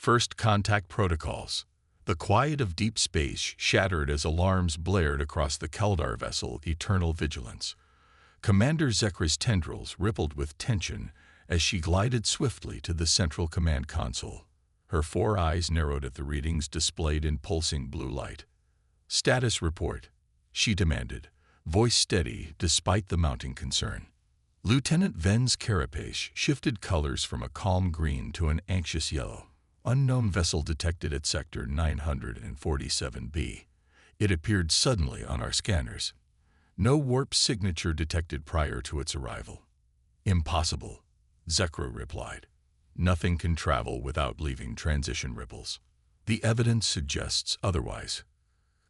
First contact protocols. The quiet of deep space shattered as alarms blared across the Kaldar vessel Eternal Vigilance. Commander Zekra's tendrils rippled with tension as she glided swiftly to the central command console. Her 4 eyes narrowed at the readings displayed in pulsing blue light. "Status report," she demanded, voice steady despite the mounting concern. Lieutenant Ven's carapace shifted colors from a calm green to an anxious yellow. "Unknown vessel detected at sector 947B. It appeared suddenly on our scanners. No warp signature detected prior to its arrival." "Impossible," Zekra replied. "Nothing can travel without leaving transition ripples. The evidence suggests otherwise."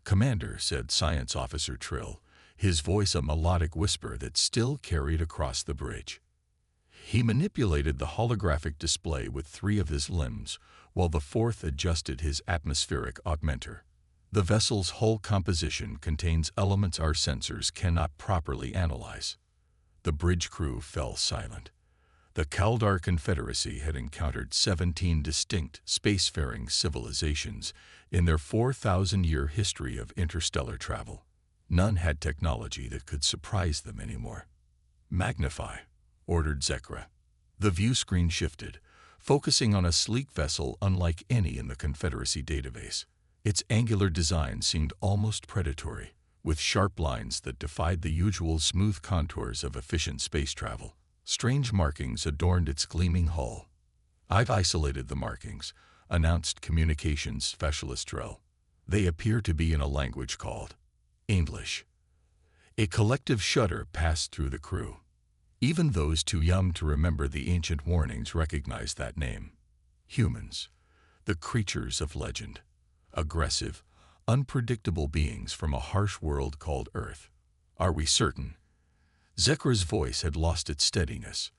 "Commander," said Science Officer Trill, his voice a melodic whisper that still carried across the bridge. He manipulated the holographic display with 3 of his limbs, while the 4th adjusted his atmospheric augmenter. "The vessel's hull composition contains elements our sensors cannot properly analyze." The bridge crew fell silent. The Kaldar Confederacy had encountered 17 distinct spacefaring civilizations in their 4,000-year history of interstellar travel. None had technology that could surprise them anymore. "Magnify," ordered Zekra. The view screen shifted, focusing on a sleek vessel unlike any in the Confederacy database. Its angular design seemed almost predatory, with sharp lines that defied the usual smooth contours of efficient space travel. Strange markings adorned its gleaming hull. "I've isolated the markings," announced communications specialist Drell. "They appear to be in a language called English." A collective shudder passed through the crew. Even those too young to remember the ancient warnings recognized that name. Humans, the creatures of legend. Aggressive, unpredictable beings from a harsh world called Earth. "Are we certain?" Zekra's voice had lost its steadiness.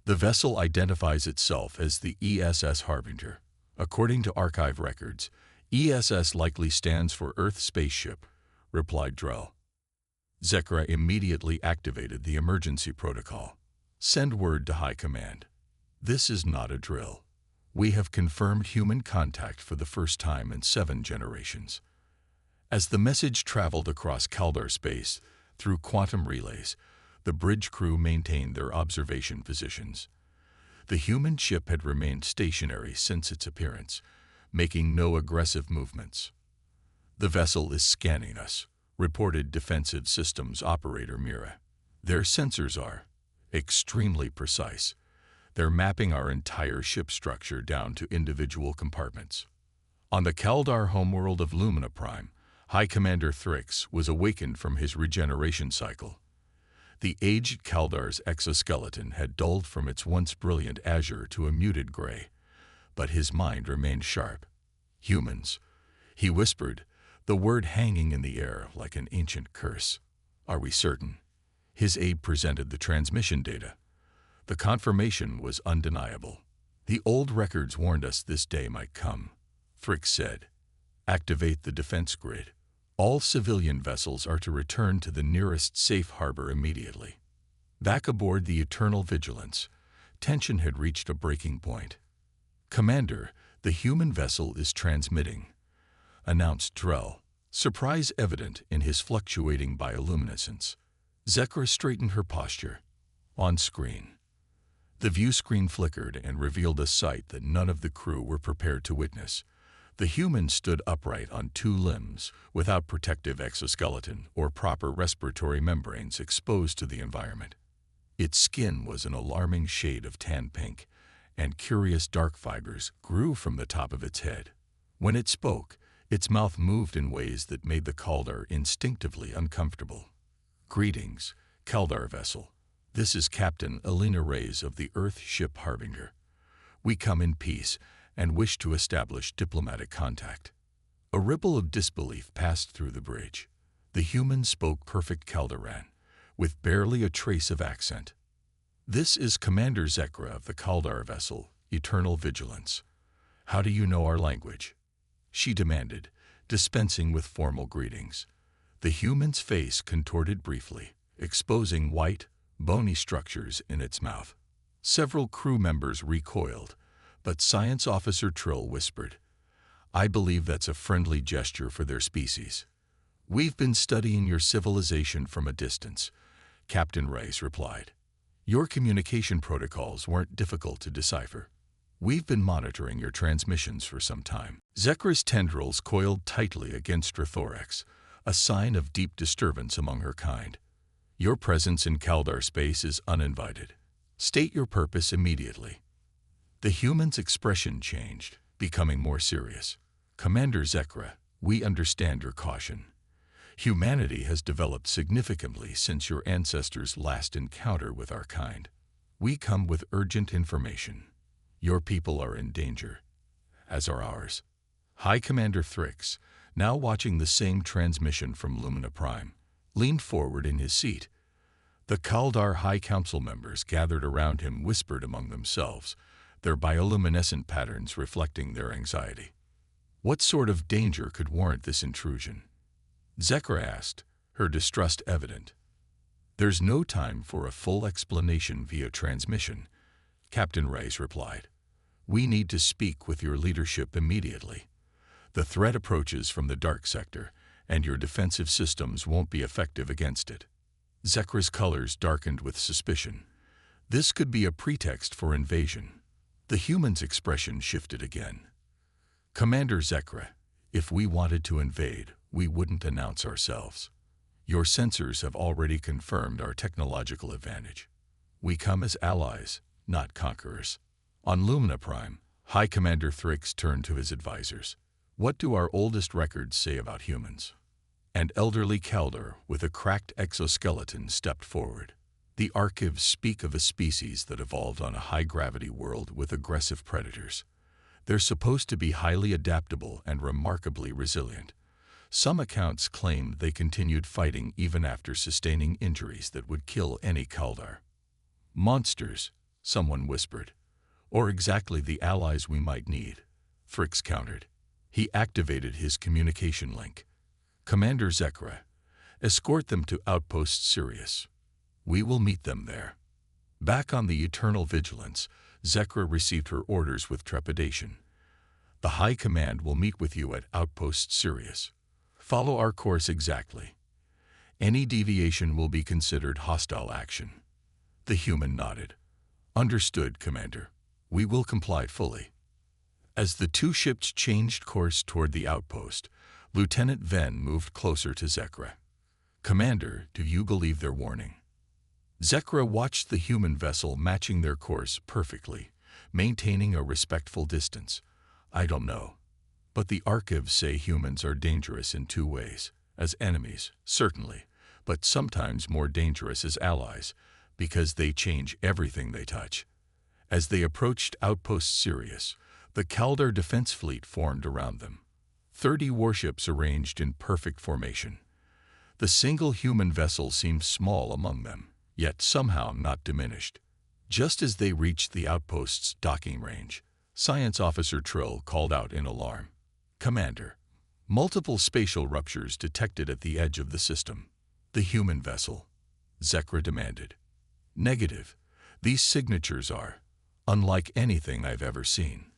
"The vessel identifies itself as the ESS Harbinger. According to archive records, ESS likely stands for Earth Spaceship," replied Drell. Zekra immediately activated the emergency protocol. "Send word to High Command. This is not a drill. We have confirmed human contact for the first time in 7 generations." As the message traveled across Kaldar space through quantum relays, the bridge crew maintained their observation positions. The human ship had remained stationary since its appearance, making no aggressive movements. "The vessel is scanning us," reported Defensive Systems Operator Mira. "Their sensors are extremely precise. They're mapping our entire ship structure down to individual compartments." On the Kaldar homeworld of Lumina Prime, High Commander Thrix was awakened from his regeneration cycle. The aged Kaldar's exoskeleton had dulled from its once brilliant azure to a muted gray, but his mind remained sharp. "Humans," he whispered, the word hanging in the air like an ancient curse. "Are we certain?" His aide presented the transmission data. The confirmation was undeniable. "The old records warned us this day might come," Thrix said. "Activate the defense grid. All civilian vessels are to return to the nearest safe harbor immediately." Back aboard the Eternal Vigilance, tension had reached a breaking point. "Commander, the human vessel is transmitting," announced Drell, surprise evident in his fluctuating bioluminescence. Zekra straightened her posture. On screen, the view screen flickered and revealed a sight that none of the crew were prepared to witness. The human stood upright on 2 limbs, without protective exoskeleton or proper respiratory membranes exposed to the environment. Its skin was an alarming shade of tan pink, and curious dark fibers grew from the top of its head. When it spoke, its mouth moved in ways that made the Kaldar instinctively uncomfortable. "Greetings, Kaldar vessel. This is Captain Elena Reyes of the Earth ship Harbinger. We come in peace and wish to establish diplomatic contact." A ripple of disbelief passed through the bridge. The human spoke perfect Kaldaran, with barely a trace of accent. "This is Commander Zekra of the Kaldar vessel, Eternal Vigilance. How do you know our language?" she demanded, dispensing with formal greetings. The human's face contorted briefly, exposing white, bony structures in its mouth. Several crew members recoiled, But Science Officer Trill whispered, "I believe that's a friendly gesture for their species." "We've been studying your civilization from a distance," Captain Rice replied. "Your communication protocols weren't difficult to decipher. We've been monitoring your transmissions for some time." Zekra's tendrils coiled tightly against her thorax, a sign of deep disturbance among her kind. "Your presence in Kaldar space is uninvited. State your purpose immediately." The human's expression changed, becoming more serious. "Commander Zekra, we understand your caution. Humanity has developed significantly since your ancestors' last encounter with our kind. We come with urgent information. Your people are in danger, as are ours." High Commander Thrix, now watching the same transmission from Lumina Prime, leaned forward in his seat. The Kaldar High Council members gathered around him whispered among themselves, their bioluminescent patterns reflecting their anxiety. What sort of danger could warrant this intrusion? Zekra asked, her distrust evident. "There's no time for a full explanation via transmission," Captain Rice replied. "We need to speak with your leadership immediately. The threat approaches from the dark sector, and your defensive systems won't be effective against it." Zekra's colors darkened with suspicion. This could be a pretext for invasion. The human's expression shifted again. "Commander Zekra, if we wanted to invade, we wouldn't announce ourselves. Your sensors have already confirmed our technological advantage. We come as allies, not conquerors." On Lumina Prime, High Commander Thrix turned to his advisors. "What do our oldest records say about humans?" An elderly Kaldar with a cracked exoskeleton stepped forward. "The archives speak of a species that evolved on a high-gravity world with aggressive predators. They're supposed to be highly adaptable and remarkably resilient. Some accounts claim they continued fighting even after sustaining injuries that would kill any Kaldar." "Monsters," someone whispered. "Or exactly the allies we might need," Thrix countered. He activated his communication link. "Commander Zekra, escort them to Outpost Sirius. We will meet them there." Back on the Eternal Vigilance, Zekra received her orders with trepidation. "The High Command will meet with you at Outpost Sirius. Follow our course exactly. Any deviation will be considered hostile action." The human nodded. "Understood, Commander. We will comply fully." As the two ships changed course toward the outpost, Lieutenant Venn moved closer to Zekra. "Commander, do you believe their warning?" Zekra watched the human vessel matching their course perfectly, maintaining a respectful distance. "I don't know. But the archives say humans are dangerous in two ways. As enemies, certainly, but sometimes more dangerous as allies, because they change everything they touch." As they approached Outpost Sirius, the Kaldar defense fleet formed around them. 30 warships arranged in perfect formation. The single human vessel seemed small among them, yet somehow not diminished. Just as they reached the outpost's docking range, Science Officer Trill called out in alarm. "Commander, multiple spatial ruptures detected at the edge of the system." "The human vessel?" Zekra demanded. "Negative. These signatures are unlike anything I've ever seen."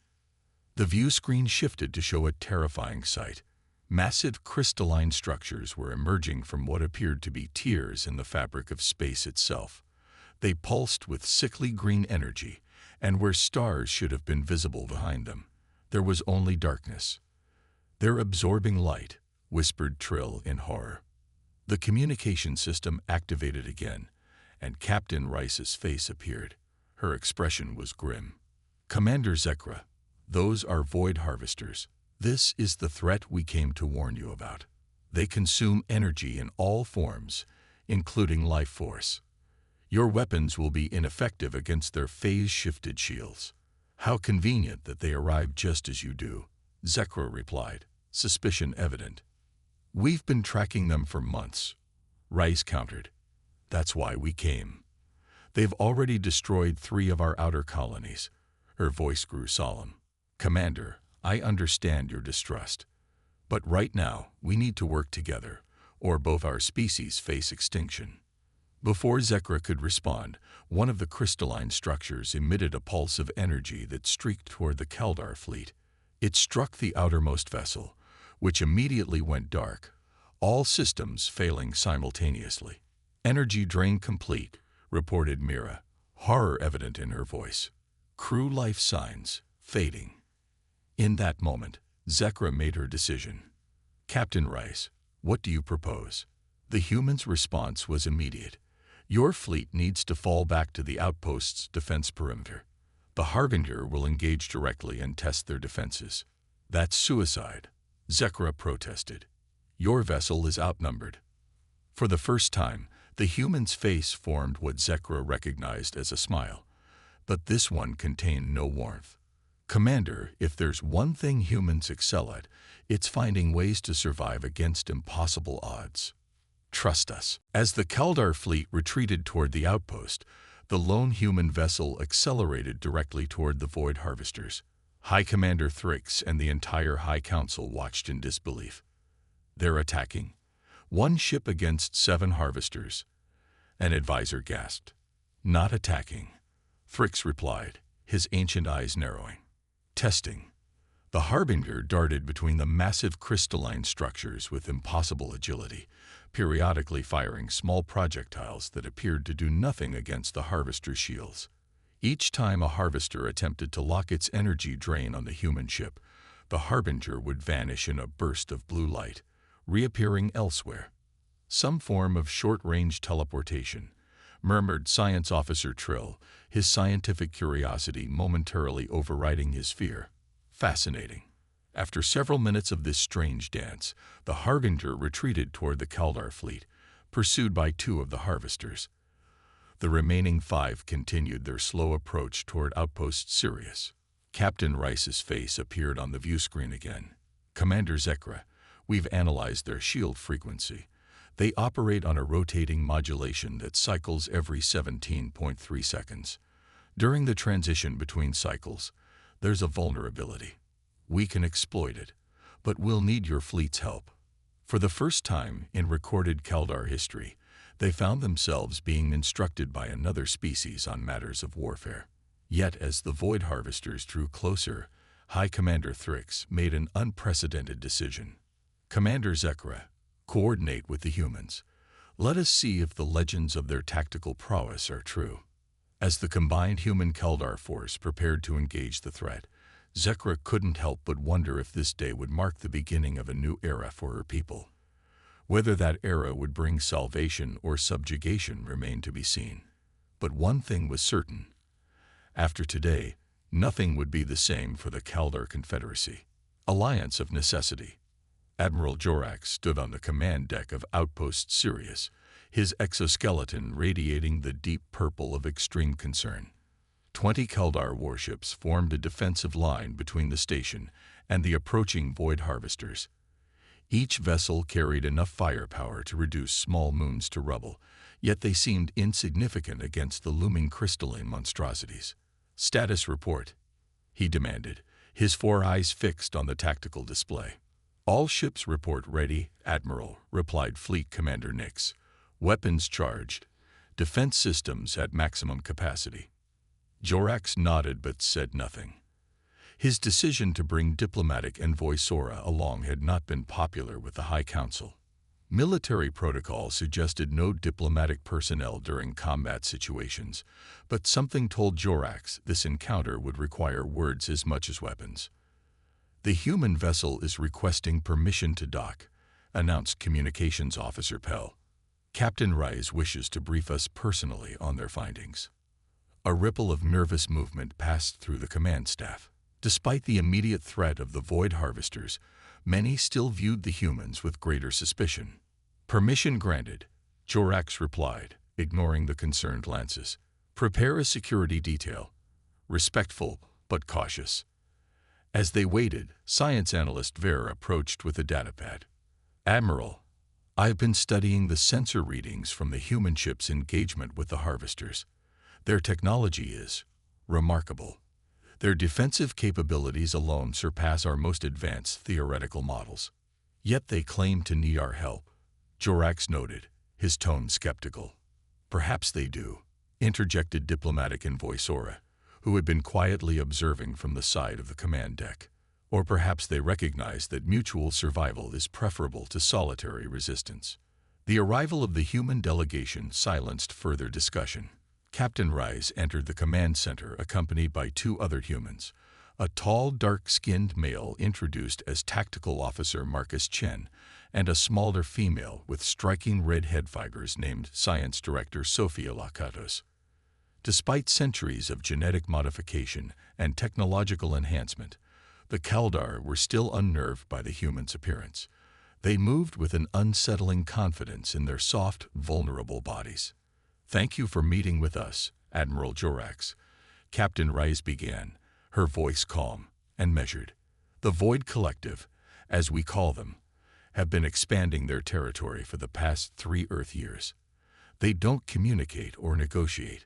The view screen shifted to show a terrifying sight. Massive crystalline structures were emerging from what appeared to be tears in the fabric of space itself. They pulsed with sickly green energy, and where stars should have been visible behind them, there was only darkness. "They're absorbing light," whispered Trill in horror. The communication system activated again, and Captain Rice's face appeared. Her expression was grim. "Commander Zekra, those are void harvesters. This is the threat we came to warn you about. They consume energy in all forms, including life force. Your weapons will be ineffective against their phase-shifted shields." "How convenient that they arrived just as you do," Zekra replied, suspicion evident. "We've been tracking them for months," Rice countered. "That's why we came. They've already destroyed 3 of our outer colonies." Her voice grew solemn. "Commander, I understand your distrust. But right now, we need to work together, or both our species face extinction." Before Zekra could respond, one of the crystalline structures emitted a pulse of energy that streaked toward the Kaldar fleet. It struck the outermost vessel, which immediately went dark, all systems failing simultaneously. "Energy drain complete," reported Mira, horror evident in her voice. "Crew life signs fading." In that moment, Zekra made her decision. "Captain Rice, what do you propose?" The human's response was immediate. "Your fleet needs to fall back to the outpost's defense perimeter. The Harbinger will engage directly and test their defenses." "That's suicide," Zekra protested. "Your vessel is outnumbered." For the first time, the human's face formed what Zekra recognized as a smile, but this one contained no warmth. "Commander, if there's one thing humans excel at, it's finding ways to survive against impossible odds. Trust us." As the Kaldar fleet retreated toward the outpost, the lone human vessel accelerated directly toward the Void Harvesters. High Commander Thrix and the entire High Council watched in disbelief. "They're attacking. One ship against 7 harvesters." An advisor gasped. "Not attacking," Thrix replied, his ancient eyes narrowing. "Testing." The Harbinger darted between the massive crystalline structures with impossible agility, periodically firing small projectiles that appeared to do nothing against the Harvester's shields. Each time a Harvester attempted to lock its energy drain on the human ship, the Harbinger would vanish in a burst of blue light, reappearing elsewhere. "Some form of short-range teleportation," murmured Science Officer Trill, his scientific curiosity momentarily overriding his fear. "Fascinating." After several minutes of this strange dance, the Harbinger retreated toward the Kaldar fleet, pursued by 2 of the Harvesters. The remaining 5 continued their slow approach toward Outpost Sirius. Captain Rice's face appeared on the viewscreen again. "Commander Zekra, we've analyzed their shield frequency. They operate on a rotating modulation that cycles every 17.3 seconds. During the transition between cycles, there's a vulnerability. We can exploit it, but we'll need your fleet's help." For the first time in recorded Kaldar history, they found themselves being instructed by another species on matters of warfare. Yet as the Void Harvesters drew closer, High Commander Thrix made an unprecedented decision. "Commander Zekra, coordinate with the humans. Let us see if the legends of their tactical prowess are true." As the combined human Kaldar force prepared to engage the threat, Zekra couldn't help but wonder if this day would mark the beginning of a new era for her people. Whether that era would bring salvation or subjugation remained to be seen. But one thing was certain. After today, nothing would be the same for the Kaldar Confederacy. Alliance of necessity. Admiral Jorax stood on the command deck of Outpost Sirius, his exoskeleton radiating the deep purple of extreme concern. 20 Kaldar warships formed a defensive line between the station and the approaching Void Harvesters. Each vessel carried enough firepower to reduce small moons to rubble, yet they seemed insignificant against the looming crystalline monstrosities. "Status report," he demanded, his 4 eyes fixed on the tactical display. "All ships report ready, Admiral," replied Fleet Commander Nix. "Weapons charged. Defense systems at maximum capacity." Jorax nodded but said nothing. His decision to bring diplomatic envoy Sora along had not been popular with the High Council. Military protocol suggested no diplomatic personnel during combat situations, but something told Jorax this encounter would require words as much as weapons. "The human vessel is requesting permission to dock," announced Communications Officer Pell. "Captain Rice wishes to brief us personally on their findings." A ripple of nervous movement passed through the command staff. Despite the immediate threat of the Void Harvesters, many still viewed the humans with greater suspicion. "Permission granted," Jorax replied, ignoring the concerned glances. "Prepare a security detail. Respectful, but cautious." As they waited, science analyst Vera approached with a datapad. "Admiral, I've been studying the sensor readings from the human ship's engagement with the Harvesters. Their technology is remarkable. Their defensive capabilities alone surpass our most advanced theoretical models. Yet they claim to need our help," Jorax noted, his tone skeptical. Perhaps they do, interjected diplomatic envoy Sora, who had been quietly observing from the side of the command deck. Or perhaps they recognize that mutual survival is preferable to solitary resistance. The arrival of the human delegation silenced further discussion. Captain Rise entered the command center accompanied by two other humans, a tall, dark-skinned male introduced as Tactical Officer Marcus Chen, and a smaller female with striking red head fibers named Science Director Sophia Lakatos. Despite centuries of genetic modification and technological enhancement, the Kaldar were still unnerved by the human's appearance. They moved with an unsettling confidence in their soft, vulnerable bodies. "Thank you for meeting with us, Admiral Jorax," Captain Rise began, her voice calm and measured. "The Void Collective, as we call them, have been expanding their territory for the past 3 Earth years. They don't communicate or negotiate.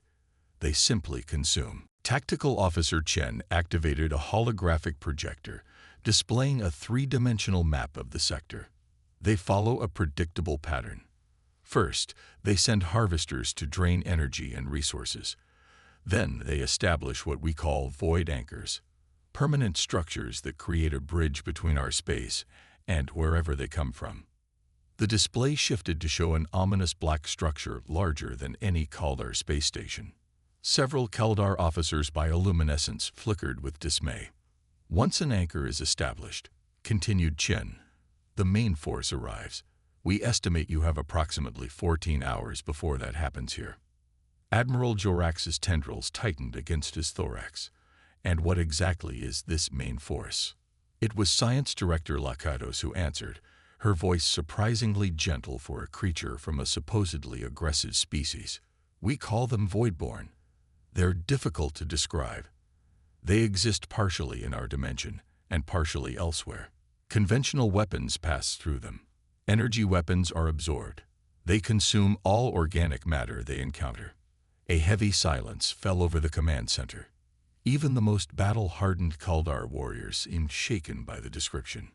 They simply consume." Tactical Officer Chen activated a holographic projector, displaying a 3-dimensional map of the sector. They follow a predictable pattern. First, they send harvesters to drain energy and resources. Then they establish what we call void anchors, permanent structures that create a bridge between our space and wherever they come from. The display shifted to show an ominous black structure larger than any Kaldar space station. Several Kaldar officers' bioluminescence flickered with dismay. "Once an anchor is established," continued Chen, "the main force arrives. We estimate you have approximately 14 hours before that happens here." Admiral Jorax's tendrils tightened against his thorax. "And what exactly is this main force?" It was Science Director Lakatos who answered, her voice surprisingly gentle for a creature from a supposedly aggressive species. "We call them Voidborn. They're difficult to describe. They exist partially in our dimension and partially elsewhere. Conventional weapons pass through them. Energy weapons are absorbed. They consume all organic matter they encounter." A heavy silence fell over the command center. Even the most battle-hardened Kaldar warriors seemed shaken by the description.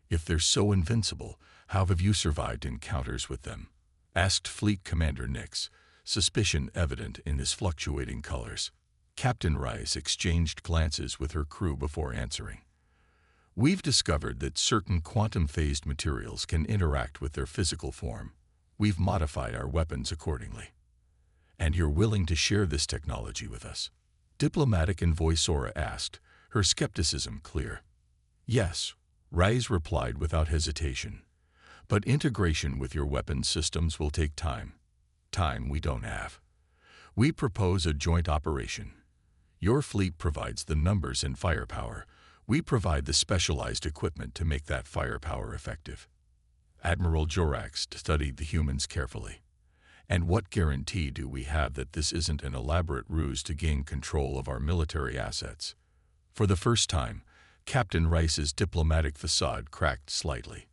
"If they're so invincible, how have you survived encounters with them?" asked Fleet Commander Nix, suspicion evident in his fluctuating colors. Captain Rice exchanged glances with her crew before answering. "We've discovered that certain quantum-phased materials can interact with their physical form. We've modified our weapons accordingly." "And you're willing to share this technology with us?" Diplomatic envoy Sora asked, her skepticism clear. "Yes," Rice replied without hesitation. "But integration with your weapons systems will take time. Time we don't have. We propose a joint operation. Your fleet provides the numbers and firepower. We provide the specialized equipment to make that firepower effective." Admiral Jorax studied the humans carefully. "And what guarantee do we have that this isn't an elaborate ruse to gain control of our military assets?" For the first time, Captain Rice's diplomatic facade cracked slightly.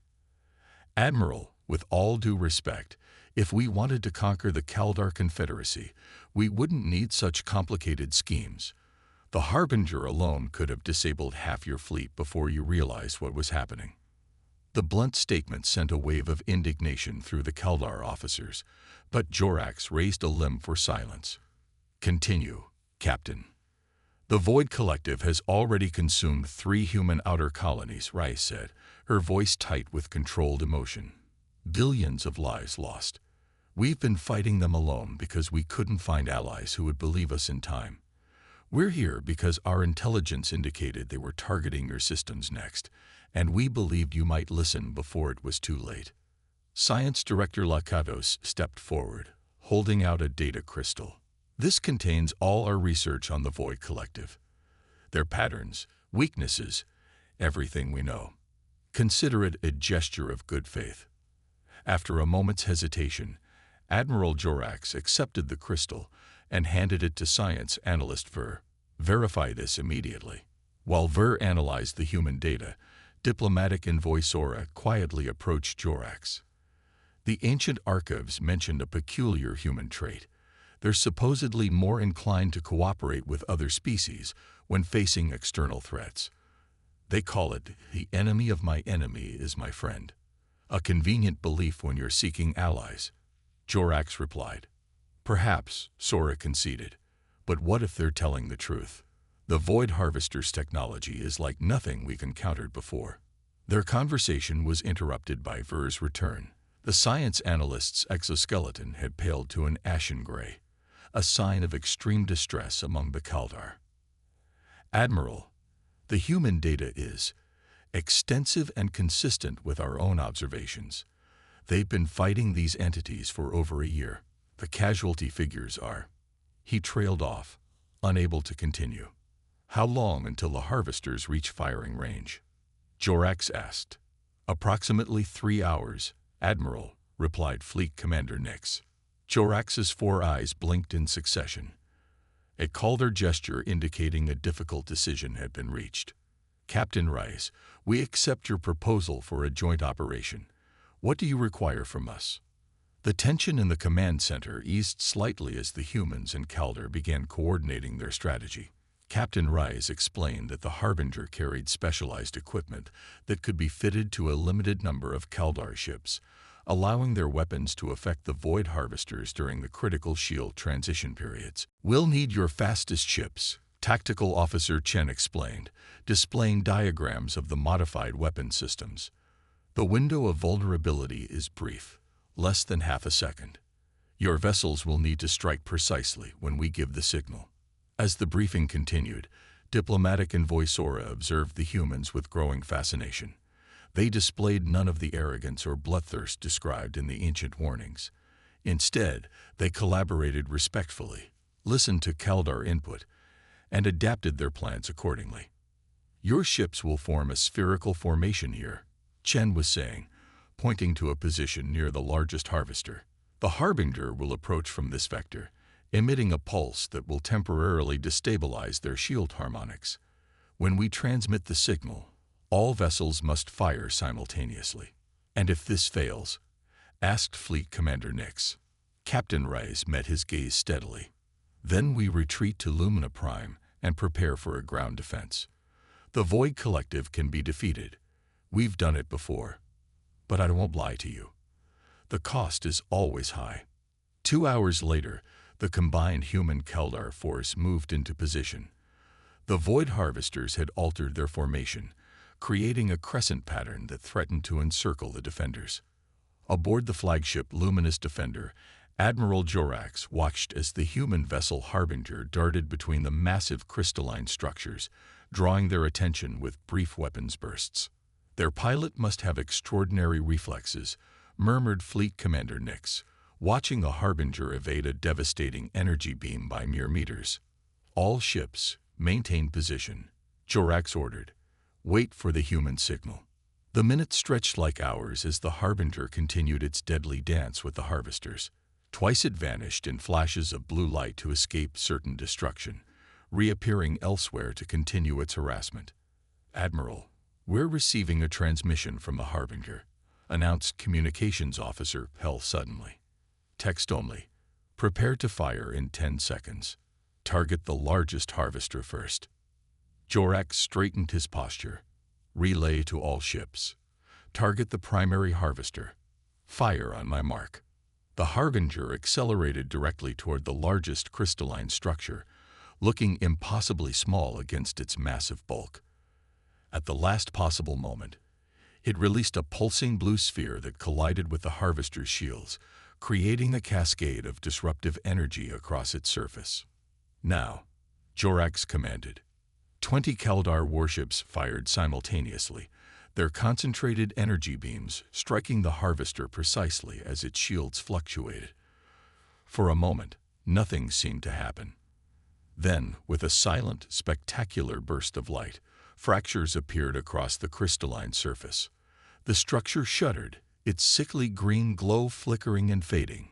"Admiral, with all due respect, if we wanted to conquer the Kaldar Confederacy, we wouldn't need such complicated schemes. The Harbinger alone could have disabled half your fleet before you realized what was happening." The blunt statement sent a wave of indignation through the Kaldar officers, but Jorax raised a limb for silence. "Continue, Captain." "The Void Collective has already consumed 3 human outer colonies," Rice said, her voice tight with controlled emotion. "Billions of lives lost. We've been fighting them alone because we couldn't find allies who would believe us in time. We're here because our intelligence indicated they were targeting your systems next, and we believed you might listen before it was too late." Science Director Lakatos stepped forward, holding out a data crystal. "This contains all our research on the Void Collective. Their patterns, weaknesses, everything we know. Consider it a gesture of good faith." After a moment's hesitation, Admiral Jorax accepted the crystal and handed it to Science Analyst Ver. "Verify this immediately." While Ver analyzed the human data, diplomatic envoy Sora quietly approached Jorax. "The ancient archives mentioned a peculiar human trait. They're supposedly more inclined to cooperate with other species when facing external threats. They call it, 'the enemy of my enemy is my friend.' A convenient belief when you're seeking allies," Jorax replied. Perhaps, Sora conceded. But what if they're telling the truth? The Void Harvester's technology is like nothing we've encountered before. Their conversation was interrupted by Ver's return. The science analyst's exoskeleton had paled to an ashen gray, a sign of extreme distress among the Kaldar. Admiral, the human data is extensive and consistent with our own observations. They've been fighting these entities for over a year. The casualty figures are... He trailed off, unable to continue. How long until the harvesters reach firing range? Jorax asked. Approximately 3 hours, Admiral, replied Fleet Commander Nix. Jorax's 4 eyes blinked in succession. A Kaldar gesture indicating a difficult decision had been reached. Captain Rice, we accept your proposal for a joint operation. What do you require from us? The tension in the command center eased slightly as the humans and Kaldar began coordinating their strategy. Captain Rice explained that the Harbinger carried specialized equipment that could be fitted to a limited number of Kaldar ships, allowing their weapons to affect the Void Harvesters during the critical shield transition periods. We'll need your fastest ships, Tactical Officer Chen explained, displaying diagrams of the modified weapon systems. The window of vulnerability is brief, less than half a second. Your vessels will need to strike precisely when we give the signal. As the briefing continued, diplomatic envoy Sora observed the humans with growing fascination. They displayed none of the arrogance or bloodthirst described in the ancient warnings. Instead, they collaborated respectfully, listened to Kaldar input, and adapted their plans accordingly. Your ships will form a spherical formation here, Chen was saying, pointing to a position near the largest harvester. The Harbinger will approach from this vector, emitting a pulse that will temporarily destabilize their shield harmonics. When we transmit the signal, all vessels must fire simultaneously. And if this fails? Asked Fleet Commander Nix. Captain Rice met his gaze steadily. Then we retreat to Lumina Prime and prepare for a ground defense. The Void Collective can be defeated. We've done it before. But I won't lie to you. The cost is always high. 2 hours later, the combined human Kaldar force moved into position. The Void Harvesters had altered their formation, creating a crescent pattern that threatened to encircle the defenders. Aboard the flagship Luminous Defender, Admiral Jorax watched as the human vessel Harbinger darted between the massive crystalline structures, drawing their attention with brief weapons bursts. Their pilot must have extraordinary reflexes, murmured Fleet Commander Nix, watching the Harbinger evade a devastating energy beam by mere meters. All ships, maintain position, Jorax ordered. Wait for the human signal. The minutes stretched like hours as the Harbinger continued its deadly dance with the harvesters. Twice it vanished in flashes of blue light to escape certain destruction, reappearing elsewhere to continue its harassment. Admiral, we're receiving a transmission from the Harbinger, announced Communications Officer Pell suddenly. Text only. Prepare to fire in 10 seconds. Target the largest harvester first. Jorax straightened his posture. Relay to all ships. Target the primary harvester. Fire on my mark. The Harbinger accelerated directly toward the largest crystalline structure, looking impossibly small against its massive bulk. At the last possible moment, it released a pulsing blue sphere that collided with the harvester's shields, creating a cascade of disruptive energy across its surface. Now, Jorax commanded. 20 Kaldar warships fired simultaneously, their concentrated energy beams striking the harvester precisely as its shields fluctuated. For a moment, nothing seemed to happen. Then, with a silent, spectacular burst of light, fractures appeared across the crystalline surface. The structure shuddered, its sickly green glow flickering and fading.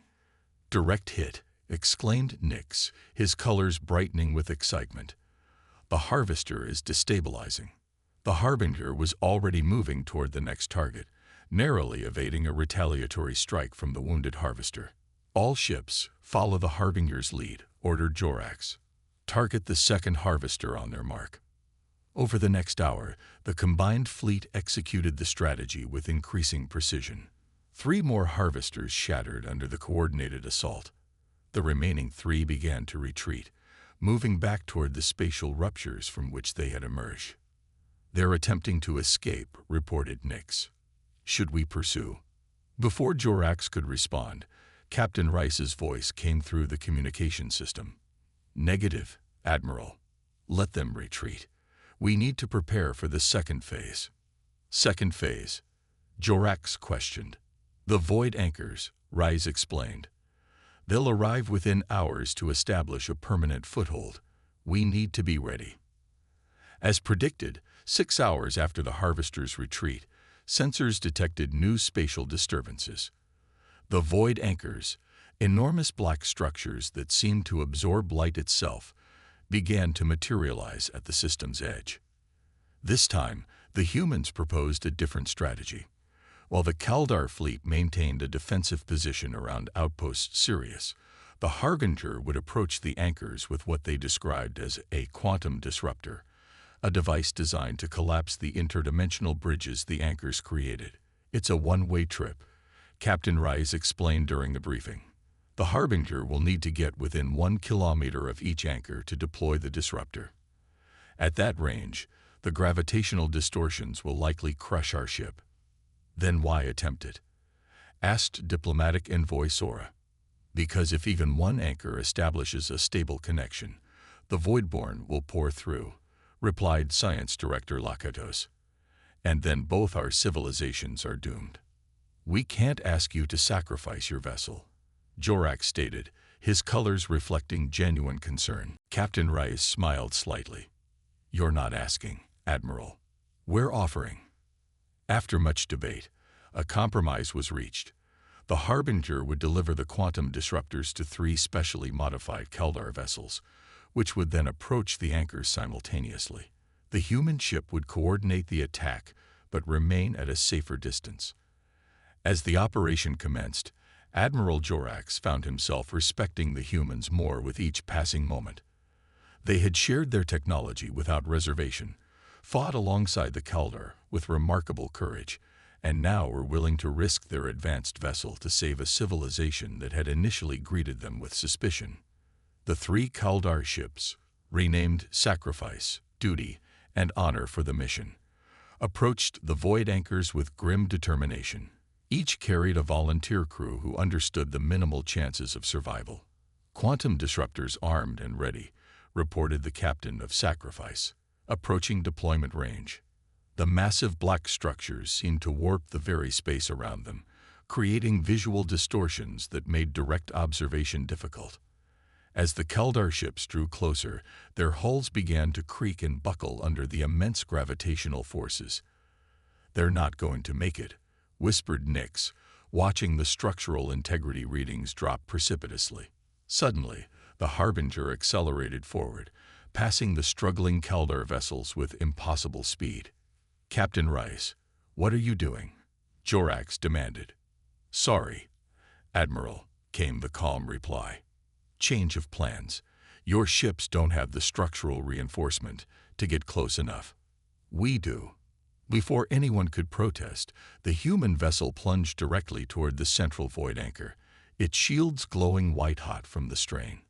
Direct hit, exclaimed Nix, his colors brightening with excitement. The harvester is destabilizing. The Harbinger was already moving toward the next target, narrowly evading a retaliatory strike from the wounded harvester. All ships, follow the Harbinger's lead, ordered Jorax. Target the second harvester on their mark. Over the next hour, the combined fleet executed the strategy with increasing precision. 3 more harvesters shattered under the coordinated assault. The remaining three began to retreat, moving back toward the spatial ruptures from which they had emerged. "They're attempting to escape," reported Nix. "Should we pursue?" Before Jorax could respond, Captain Rice's voice came through the communication system. "Negative, Admiral. Let them retreat. We need to prepare for the second phase." "Second phase?" Jorax questioned. "The void anchors," Rice explained. "They'll arrive within hours to establish a permanent foothold. We need to be ready." As predicted, 6 hours after the Harvester's retreat, sensors detected new spatial disturbances. The void anchors, enormous black structures that seemed to absorb light itself, began to materialize at the system's edge. This time, the humans proposed a different strategy. While the Kaldar fleet maintained a defensive position around Outpost Sirius, the Harbinger would approach the anchors with what they described as a quantum disruptor, a device designed to collapse the interdimensional bridges the anchors created. "It's a one-way trip," Captain Rice explained during the briefing. "The Harbinger will need to get within 1 kilometer of each anchor to deploy the disruptor. At that range, the gravitational distortions will likely crush our ship." "Then why attempt it?" asked diplomatic envoy Sora. "Because if even one anchor establishes a stable connection, the Voidborn will pour through," replied Science Director Lakatos. "And then both our civilizations are doomed." "We can't ask you to sacrifice your vessel," Jorax stated, his colors reflecting genuine concern. Captain Rice smiled slightly. "You're not asking, Admiral. We're offering." After much debate, a compromise was reached. The Harbinger would deliver the quantum disruptors to 3 specially modified Kaldar vessels, which would then approach the anchors simultaneously. The human ship would coordinate the attack, but remain at a safer distance. As the operation commenced, Admiral Jorax found himself respecting the humans more with each passing moment. They had shared their technology without reservation, fought alongside the Kaldar with remarkable courage, and now were willing to risk their advanced vessel to save a civilization that had initially greeted them with suspicion. The 3 Kaldar ships, renamed Sacrifice, Duty, and Honor for the mission, approached the void anchors with grim determination. Each carried a volunteer crew who understood the minimal chances of survival. "Quantum disruptors armed and ready," reported the captain of Sacrifice, approaching deployment range. The massive black structures seemed to warp the very space around them, creating visual distortions that made direct observation difficult. As the Kaldar ships drew closer, their hulls began to creak and buckle under the immense gravitational forces. "They're not going to make it," whispered Nix, watching the structural integrity readings drop precipitously. Suddenly, the Harbinger accelerated forward, passing the struggling Kaldar vessels with impossible speed. "Captain Rice, what are you doing?" Jorax demanded. "Sorry, Admiral," came the calm reply. "Change of plans. Your ships don't have the structural reinforcement to get close enough. We do." Before anyone could protest, the human vessel plunged directly toward the central void anchor, its shields glowing white-hot from the strain.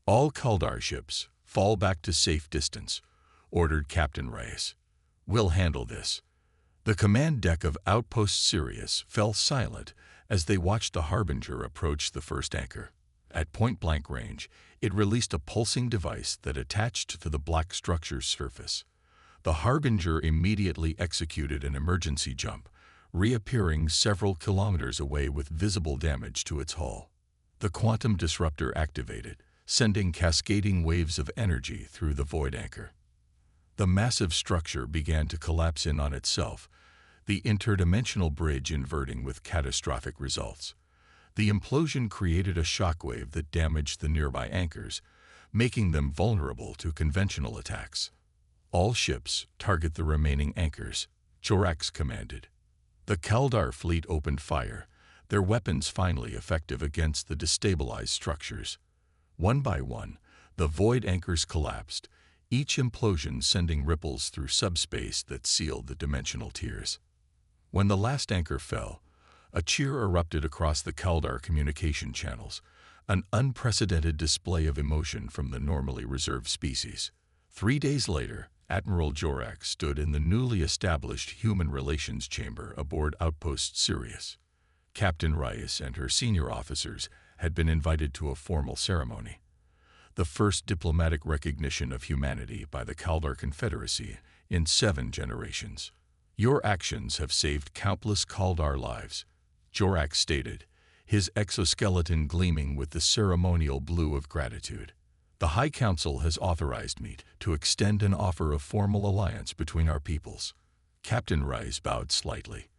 "All Kaldar ships, fall back to safe distance," ordered Captain Rice. "We'll handle this." The command deck of Outpost Sirius fell silent as they watched the Harbinger approach the first anchor. At point-blank range, it released a pulsing device that attached to the black structure's surface. The Harbinger immediately executed an emergency jump, reappearing several kilometers away with visible damage to its hull. The quantum disruptor activated, sending cascading waves of energy through the void anchor. The massive structure began to collapse in on itself, the interdimensional bridge inverting with catastrophic results. The implosion created a shockwave that damaged the nearby anchors, making them vulnerable to conventional attacks. "All ships target the remaining anchors," Jorax commanded. The Kaldar fleet opened fire, their weapons finally effective against the destabilized structures. One by one, the void anchors collapsed, each implosion sending ripples through subspace that sealed the dimensional tiers. When the last anchor fell, a cheer erupted across the Kaldar communication channels, an unprecedented display of emotion from the normally reserved species. 3 days later, Admiral Jorak stood in the newly established Human Relations Chamber aboard Outpost Sirius. Captain Rice and her senior officers had been invited to a formal ceremony, the first diplomatic recognition of humanity by the Kaldar Confederacy in 7 generations. "Your actions have saved countless Kaldar lives," Jorak stated, his exoskeleton gleaming with the ceremonial blue of gratitude. "The High Council has authorized me to extend an offer of formal alliance between our peoples." Captain Rice bowed slightly,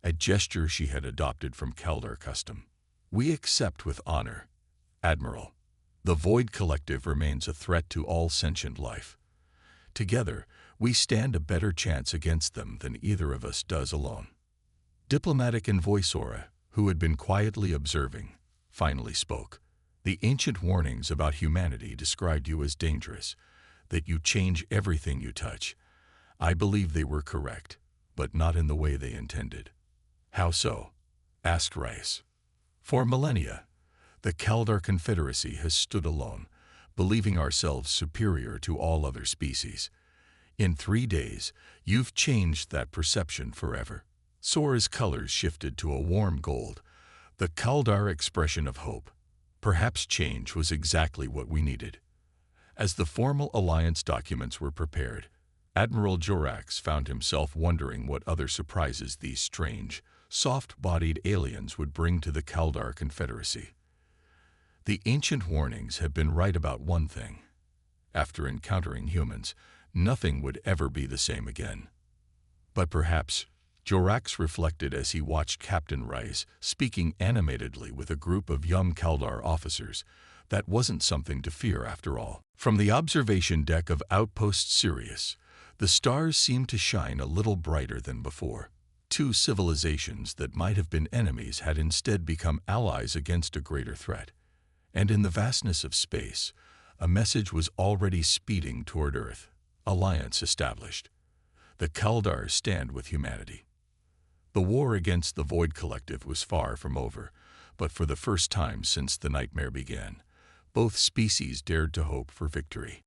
a gesture she had adopted from Kaldar custom. "We accept with honor, Admiral. The Void Collective remains a threat to all sentient life. Together, we stand a better chance against them than either of us does alone." Diplomatic envoy Sora, who had been quietly observing, finally spoke. "The ancient warnings about humanity described you as dangerous, that you change everything you touch. I believe they were correct, but not in the way they intended." "How so?" asked Rice. "For millennia, the Kaldar Confederacy has stood alone, believing ourselves superior to all other species. In 3 days, you've changed that perception forever." Sora's colors shifted to a warm gold, the Kaldar expression of hope. Perhaps change was exactly what we needed. As the formal alliance documents were prepared, Admiral Jorax found himself wondering what other surprises these strange, soft-bodied aliens would bring to the Kaldar Confederacy. The ancient warnings had been right about one thing. After encountering humans, nothing would ever be the same again. But perhaps, Jorax reflected as he watched Captain Rice speaking animatedly with a group of young Kaldar officers, that wasn't something to fear after all. From the observation deck of Outpost Sirius, the stars seemed to shine a little brighter than before. 2 civilizations that might have been enemies had instead become allies against a greater threat. And in the vastness of space, a message was already speeding toward Earth. Alliance established. The Kaldars stand with humanity. The war against the Void Collective was far from over, but for the first time since the nightmare began, both species dared to hope for victory.